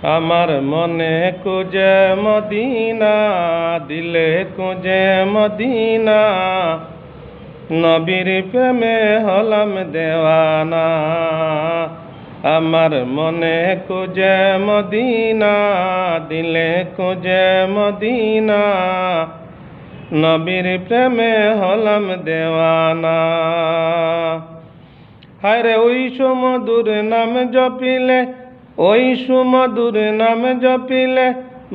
আমার মনে খুঁজে মদিনা, দিলে খুঁজে মদিনা, নবীর প্রেমে হলাম দেওয়ানা। আমার মনে খুঁজে মদিনা, দিলে খুঁজে মদিনা, নবীর প্রেমে হলাম দেওয়ানা। হায়রে ওই সুমধুর নাম জপিলে, ওই সুমধুর নাম জপিলে,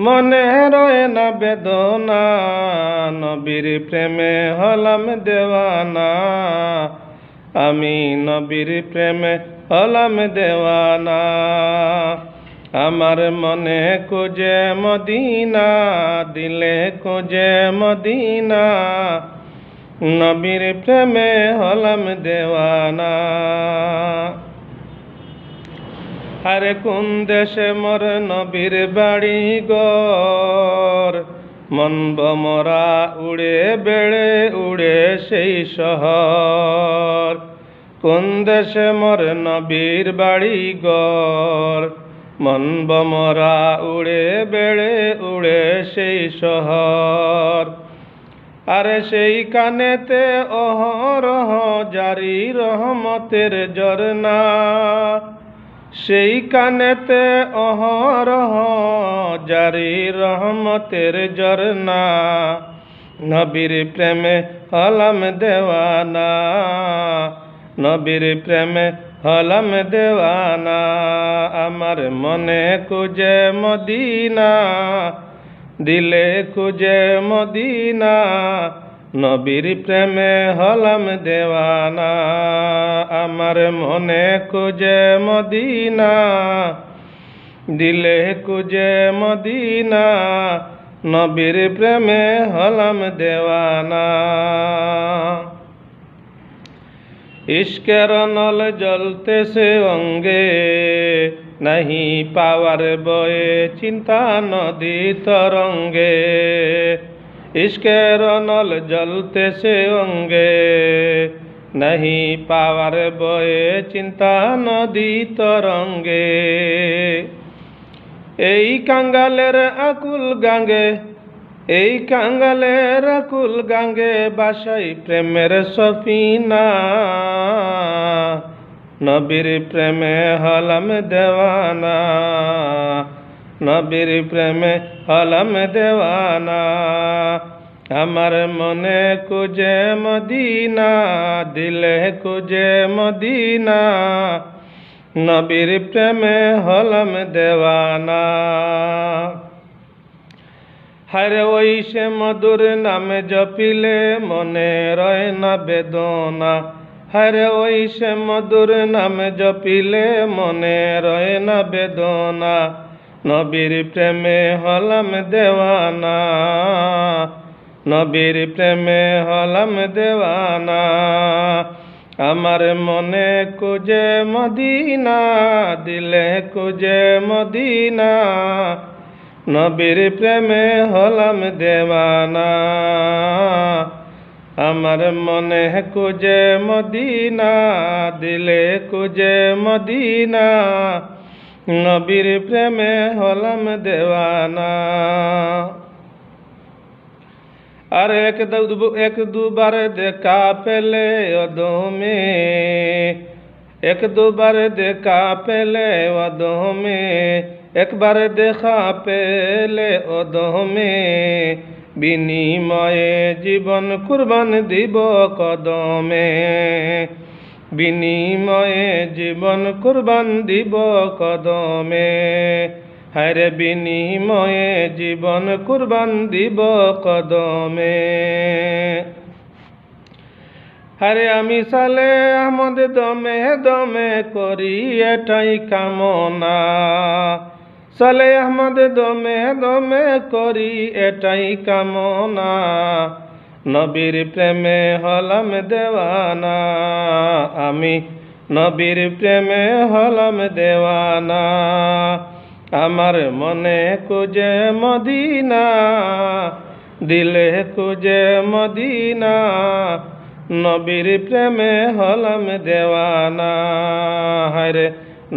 মনে রয়ে না বেদনা, নবীর প্রেমে হলাম দেওয়ানা। আমি নবীর প্রেমে হলাম দেওয়ানা। আমার মনে খুঁজে মদিনা, দিলে খুঁজে মদিনা, নবীর প্রেমে হলাম দেওয়ানা। আরে কোন দেশে মোর নবীর বাড়ি ঘর, মনব মোরা উড়ে বেড়ে উড়ে সেই শহর। কোন দেশে মোর নবীর বাড়ি ঘর, মনব মোরা উড়ে বেড়ে উড়ে সেই শহর। আরে সেই কানেতে অহরহ জারি রহমতের ঝরনা, সেই কানেতে অহরহ জারি রহমতের ঝরনা, নবীর প্রেমে হলাম দেওয়ানা, নবীর প্রেমে হলাম দেওয়ানা। আমার মনে খুঁজে মদিনা, দিলে খুঁজে মদিনা, নবীর প্রেমে হলাম দেওয়ানা। আমার মনে খুঁজে মদিনা, দিলে খুঁজে মদিনা, নবীর প্রেমে হলাম দেওয়ানা। ইশকের নল জ্বলতেছে অঙ্গে, নাহি পাওয়ার বয়ে চিন্তা নদী তরঙ্গে। ইশকের নল জ্বলতেছে অঙ্গে, নাহি পাওয়ার বয়ে চিন্তা নদী তরঙ্গে। এই কাঙ্গালের আকুল গাঙ্গে, এই কাঙ্গালের আকুল গাঙ্গে বাসাই প্রেমের সফিনা, নবীর প্রেমে হলাম দেওয়ানা, নবীর প্রেমে হলাম দেওয়ানা। আমার মনে খুঁজে মদিনা, দিলে খুঁজে মদিনা, নবীর প্রেমে হলাম দেওয়ানা। হায়রে ওই সে মধুর নামে জপিলে, মনে রয় না বেদনা। হায়রে ওই সে মধুর নামে জপিলে, মনে রয় না বেদনা, নবীর প্রেমে হলাম দেওয়ানা, নবীর প্রেমে হলাম দেওয়ানা। আমার মনে খুঁজে মদিনা, দিলে খুঁজে মদিনা, নবীর প্রেমে হলাম দেওয়ানা। আমার মনে খুঁজে মদিনা, দিলে খুঁজে মদিনা, নবীর প্রেমে হলাম দেওয়ানা। আর এক দুবার দেখা পেলে অদমে, এক দুবার দেখা পেলে অদমে, একবার দেখা পেলে অদমে, বিনিময়ে জীবন কুরবান দিব কদমে, বিনিময়ে জীবন কুরবান দিব কদমে। হায়রে বিনিময়ে জীবন কুরবান দিব কদমে। হায়রে আমি সালে আহমদ দমে দমে করি এটাই কামনা, সালে আহমদ দমে দমে করি এটাই কামনা, নবীর প্রেমে হলাম দেওয়ানা। আমি নবীর প্রেমে হলাম দেওয়ানা। আমার মনে খুঁজে মদিনা, দিলে খুঁজে মদিনা, নবীর প্রেমে হলাম দেওয়ানা। হায়রে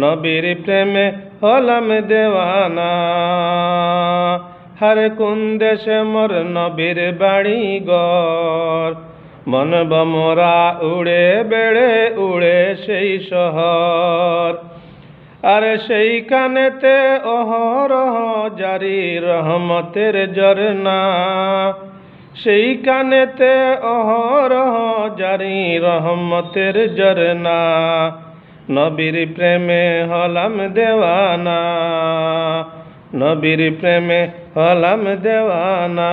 নবীর প্রেমে হলাম দেওয়ানা। হারে কোন দেশে মোর নবীর বাড়ি ঘর, মনব মোরা উড়ে বেড়ে উড়ে সেই শহর। আর সেইখানেতে অহরহ জারি রহমতের ঝরনা, সেইখানেতে অহরহ জারি রহমতের ঝরনা। নবীর প্রেমে হলাম দেওয়ানা, নবীর প্রেমে হলাম দেওয়ানা।